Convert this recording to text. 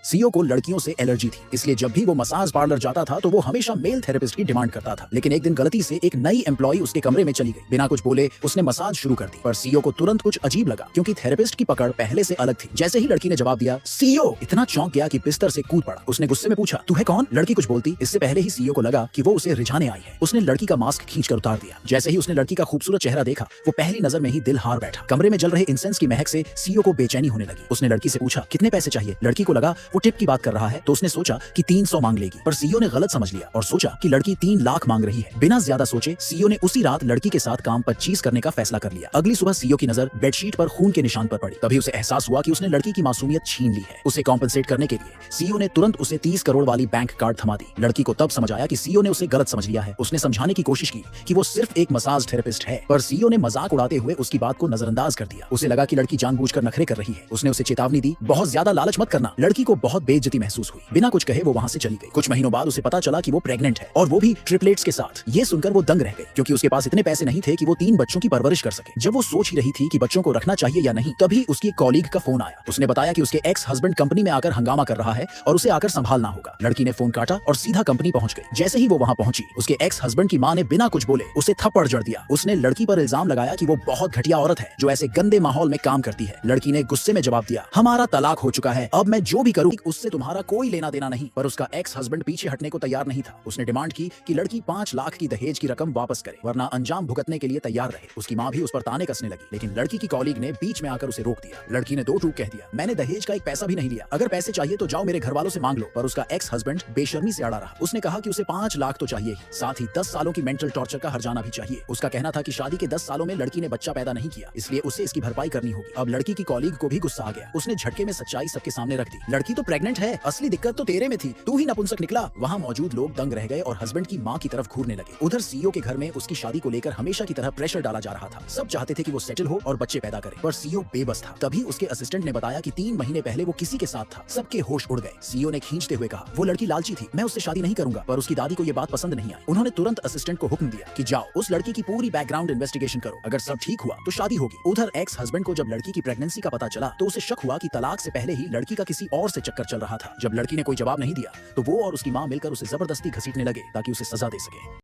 CEO को लड़कियों से एलर्जी थी, इसलिए जब भी वो मसाज पार्लर जाता था तो वो हमेशा मेल थेरेपिस्ट की डिमांड करता था। लेकिन एक दिन गलती से एक नई एम्प्लॉय उसके कमरे में चली गई। बिना कुछ बोले उसने मसाज शुरू कर दी, पर सीईओ को तुरंत कुछ अजीब लगा क्योंकि थेरेपिस्ट की पकड़ पहले से अलग थी। जैसे ही लड़की ने जवाब दिया, सीईओ इतना चौंक गया कि बिस्तर से कूद पड़ा। उसने गुस्से में पूछा, तू है कौन? लड़की कुछ बोलती इससे पहले ही सीईओ को लगा कि वो उसे रिझाने आई है। उसने लड़की का मास्क खींचकर उतार दिया। जैसे ही उसने लड़की का खूबसूरत चेहरा देखा, वो पहली नजर में ही दिल हार बैठा। कमरे में जल रहे इंसेंस की महक से सीईओ को बेचैनी होने लगी। उसने लड़की से पूछा, कितने पैसे चाहिए? लड़की को लगा वो टिप की बात कर रहा है, तो उसने सोचा कि 300 मांग लेगी, पर सीईओ ने गलत समझ लिया और सोचा कि लड़की 3 लाख मांग रही है। बिना ज्यादा सोचे सीईओ ने उसी रात लड़की के साथ काम 25 करने का फैसला कर लिया। अगली सुबह सीईओ की नजर बेडशीट पर खून के निशान पर पड़ी। तभी उसे एहसास हुआ कि उसने लड़की की मासूमियत छीन ली है। उसे कॉम्पेंसेट करने के लिए सीईओ ने तुरंत उसे 30 करोड़ वाली बैंक कार्ड थमा दी। लड़की को तब समझ आया कि सीईओ ने उसे गलत समझ लिया है। उसने समझाने की कोशिश की कि वो सिर्फ एक मसाज थेरेपिस्ट है, पर सीईओ ने मजाक उड़ाते हुए उसकी बात को नजरअंदाज कर दिया। उसे लगा कि लड़की जानबूझकर नखरे कर रही है। उसने उसे चेतावनी दी, बहुत ज्यादा लालच मत करना। लड़की को बहुत बेइज्जती महसूस हुई। बिना कुछ कहे वो वहां से चली गई। कुछ महीनों बाद उसे पता चला कि वो प्रेग्नेंट है, और वो भी ट्रिपलेट्स के साथ। ये सुनकर वो दंग रह गई क्योंकि उसके पास इतने पैसे नहीं थे कि वो 3 बच्चों की परवरिश कर सके। जब वो सोच ही रही थी कि बच्चों को रखना चाहिए या नहीं, तभी उसकी कॉलीग का फोन आया। उसने बताया कि उसके एक्स हस्बैंड कंपनी में आकर हंगामा कर रहा है और उसे आकर संभालना होगा। लड़की ने फोन काटा और सीधा कंपनी पहुंच गई। जैसे ही वो वहां पहुंची, उसके एक्स हस्बैंड की मां ने बिना कुछ बोले उसे थप्पड़ जड़ दिया। उसने लड़की पर इल्जाम लगाया कि वो बहुत घटिया औरत है जो ऐसे गंदे माहौल में काम करती है। लड़की ने गुस्से में जवाब दिया, हमारा तलाक हो चुका है, अब मैं जो भी करूं उससे तुम्हारा कोई लेना देना नहीं। पर उसका एक्स हस्बैंड पीछे हटने को तैयार नहीं था। उसने डिमांड की कि लड़की 5 लाख की दहेज की रकम वापस करे, वरना अंजाम भुगतने के लिए तैयार रहे। उसकी मां भी उस पर ताने कसने लगी, लेकिन लड़की की कॉलीग ने बीच में आकर उसे रोक दिया। लड़की ने 2 टूक कह दिया, मैंने दहेज का एक पैसा भी नहीं लिया, अगर पैसे चाहिए तो जाओ मेरे घर वालों से मांग लो। पर उसका एक्स हस्बैंड बेशर्मी से अड़ा रहा। उसने कहा कि उसे 5 लाख तो चाहिए ही, साथ ही 10 सालों की मेंटल टॉर्चर का हर्जाना भी चाहिए। उसका कहना था कि शादी के 10 सालों में लड़की ने बच्चा पैदा नहीं किया, इसलिए उसे इसकी भरपाई करनी होगी। अब लड़की की कॉलीग को भी गुस्सा आ गया। उसने झटके में सच्चाई सबके सामने रख दी, लड़की तो प्रेग्नेंट है, असली दिक्कत तो तेरे में थी, तू ही नपुंसक निकला। वहां मौजूद लोग दंग रह गए और हस्बैंड की मां की तरफ घूरने लगे। उधर सीईओ के घर में उसकी शादी को लेकर हमेशा की तरह प्रेशर डाला जा रहा था। सब चाहते थे कि वो सेटल हो और बच्चे पैदा करे, पर सीईओ बेबस था। तभी उसके असिस्टेंट ने बताया कि 3 महीने पहले वो किसी के साथ था। सबके होश उड़ गए। सीईओ ने खींचते हुए कहा, वो लड़की लालची थी, मैं उससे शादी नहीं करूंगा। पर उसकी दादी को ये बात पसंद नहीं आई। उन्होंने तुरंत असिस्टेंट को हुक्म दिया कि जाओ उस लड़की की पूरी बैकग्राउंड इन्वेस्टिगेशन करो, अगर सब ठीक हुआ तो शादी होगी। उधर एक्स हस्बैंड को जब लड़की की प्रेगनेंसी का पता चला तो उसे शक हुआ कि तलाक से पहले ही लड़की का किसी और से चक्कर चल रहा था। जब लड़की ने कोई जवाब नहीं दिया तो वो और उसकी मां मिलकर उसे जबरदस्ती घसीटने लगे ताकि उसे सजा दे सके।